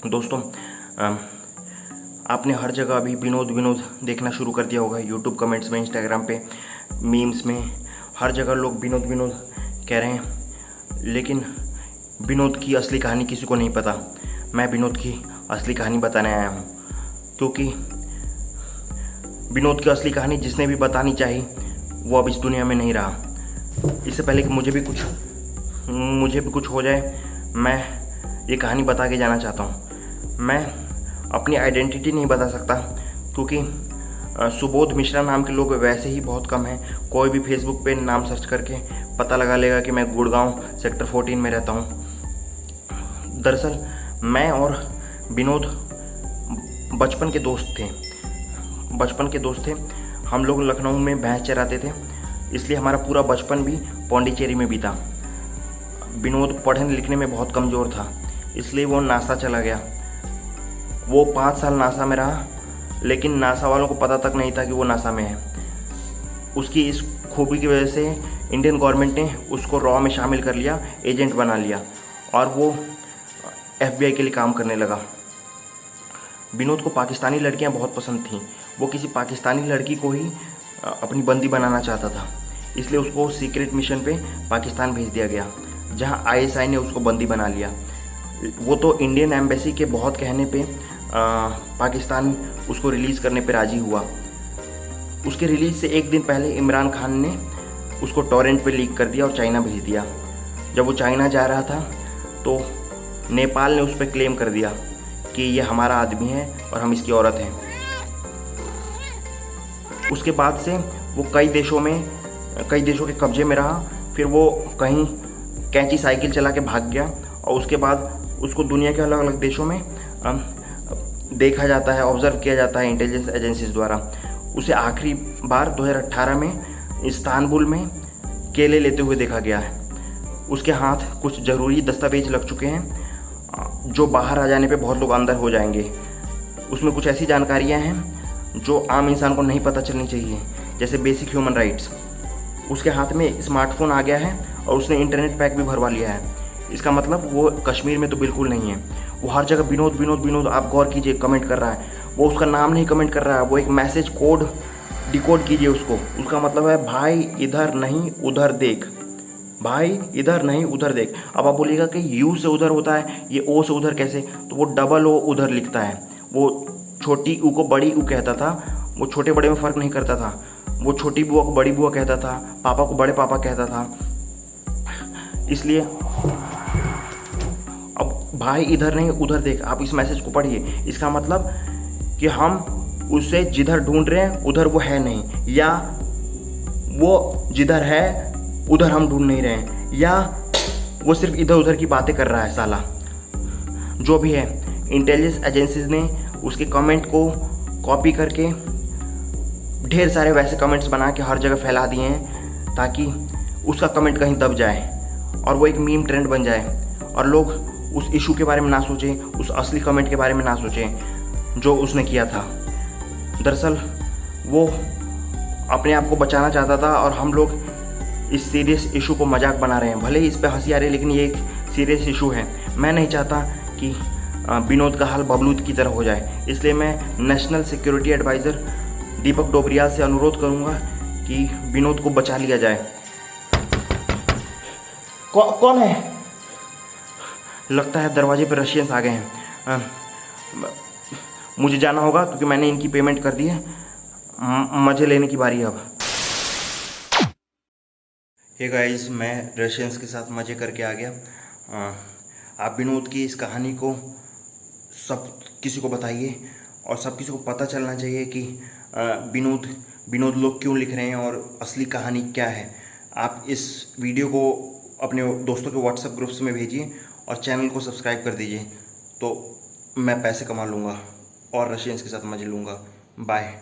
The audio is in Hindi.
दोस्तों, आपने हर जगह अभी विनोद विनोद देखना शुरू कर दिया होगा। यूट्यूब कमेंट्स में, इंस्टाग्राम पे, मीम्स में, हर जगह लोग विनोद विनोद कह रहे हैं। लेकिन विनोद की असली कहानी किसी को नहीं पता। मैं विनोद की असली कहानी बताने आया हूँ, क्योंकि विनोद की असली कहानी जिसने भी बतानी चाहिए वो अब इस दुनिया में नहीं रहा। इससे पहले कि मुझे भी कुछ हो जाए, मैं ये कहानी बता के जाना चाहता हूँ। मैं अपनी आइडेंटिटी नहीं बता सकता, क्योंकि सुबोध मिश्रा नाम के लोग वैसे ही बहुत कम हैं। कोई भी फेसबुक पे नाम सर्च करके पता लगा लेगा कि मैं गुड़गांव सेक्टर 14 में रहता हूँ। दरअसल मैं और विनोद बचपन के दोस्त थे। हम लोग लखनऊ में भैंस चराते थे, इसलिए हमारा पूरा बचपन भी पौंडीचेरी में बीता। विनोद पढ़ने लिखने में बहुत कमज़ोर था, इसलिए वो नासा चला गया। वो 5 साल नासा में रहा, लेकिन नासा वालों को पता तक नहीं था कि वो नासा में है। उसकी इस खूबी की वजह से इंडियन गवर्नमेंट ने उसको रॉ में शामिल कर लिया, एजेंट बना लिया, और वो FBI के लिए काम करने लगा। विनोद को पाकिस्तानी लड़कियां बहुत पसंद थीं। वो किसी पाकिस्तानी लड़की को ही अपनी बंदी बनाना चाहता था, इसलिए उसको सीक्रेट मिशन पे पाकिस्तान भेज दिया गया, जहां ISI ने उसको बंदी बना लिया। वो तो इंडियन एम्बेसी के बहुत कहने पे पाकिस्तान उसको रिलीज़ करने पे राज़ी हुआ। उसके रिलीज़ से एक दिन पहले इमरान खान ने उसको टॉरेंट पे लीक कर दिया और चाइना भेज दिया। जब वो चाइना जा रहा था तो नेपाल ने उस पर क्लेम कर दिया कि ये हमारा आदमी है और हम इसकी औरत हैं। उसके बाद से वो कई देशों के कब्जे में रहा। फिर वो कहीं कैंची साइकिल चला के भाग गया, और उसके बाद उसको दुनिया के अलग अलग देशों में देखा जाता है, ऑब्जर्व किया जाता है इंटेलिजेंस एजेंसीज द्वारा। उसे आखिरी बार 2018 में इस्तांबुल में केले लेते हुए देखा गया है। उसके हाथ कुछ ज़रूरी दस्तावेज लग चुके हैं, जो बाहर आ जाने पे बहुत लोग अंदर हो जाएंगे। उसमें कुछ ऐसी जानकारियां हैं जो आम इंसान को नहीं पता चलनी चाहिए, जैसे बेसिक ह्यूमन राइट्स। उसके हाथ में स्मार्टफोन आ गया है और उसने इंटरनेट पैक भी भरवा लिया है। इसका मतलब वो कश्मीर में तो बिल्कुल नहीं है। वो हर जगह विनोद विनोद विनोद, आप गौर कीजिए, कमेंट कर रहा है। वो उसका नाम नहीं कमेंट कर रहा है, वो एक मैसेज कोड डिकोड कीजिए उसको। उसका मतलब है भाई इधर नहीं उधर देख, भाई इधर नहीं उधर देख। अब आप बोलिएगा कि यू से उधर होता है, ये ओ से उधर कैसे? तो वो डबल ओ उधर लिखता है। वो छोटी ऊ को बड़ी ऊ कहता था, वो छोटे बड़े में फ़र्क नहीं करता था। वो छोटी बुआ को बड़ी बुआ कहता था, पापा को बड़े पापा कहता था। इसलिए अब भाई इधर नहीं उधर देख, आप इस मैसेज को पढ़िए। इसका मतलब कि हम उसे जिधर ढूंढ रहे हैं उधर वो है नहीं, या वो जिधर है उधर हम ढूंढ नहीं रहे हैं, या वो सिर्फ इधर उधर की बातें कर रहा है साला। जो भी है, इंटेलिजेंस एजेंसीज ने उसके कमेंट को कॉपी करके ढेर सारे वैसे कमेंट्स बना के हर जगह फैला दिए हैं, ताकि उसका कमेंट कहीं दब जाए और वो एक मीम ट्रेंड बन जाए, और लोग उस इशू के बारे में ना सोचें, उस असली कमेंट के बारे में ना सोचें जो उसने किया था। दरअसल वो अपने आप को बचाना चाहता था, और हम लोग इस सीरियस इशू को मजाक बना रहे हैं। भले ही इस पे हंसी आ रही है, लेकिन ये एक सीरियस इशू है। मैं नहीं चाहता कि विनोद का हाल बबलूत की तरह हो जाए, इसलिए मैं नेशनल सिक्योरिटी एडवाइज़र दीपक डोबरियाल से अनुरोध करूंगा कि विनोद को बचा लिया जाए। कौन है? लगता है दरवाजे पर रशियंस आ गए हैं। मुझे जाना होगा, क्योंकि मैंने इनकी पेमेंट कर दी है। मज़े लेने की बारी है अब। हे गाइस, मैं रशियंस के साथ मज़े करके आ गया। आप विनोद की इस कहानी को सब किसी को बताइए, और सब किसी को पता चलना चाहिए कि विनोद लोग क्यों लिख रहे हैं और असली कहानी क्या है। आप इस वीडियो को अपने दोस्तों के व्हाट्सएप ग्रुप्स में भेजिए और चैनल को सब्सक्राइब कर दीजिए, तो मैं पैसे कमा लूँगा और रशियंस के साथ मज़े लूँगा। बाय।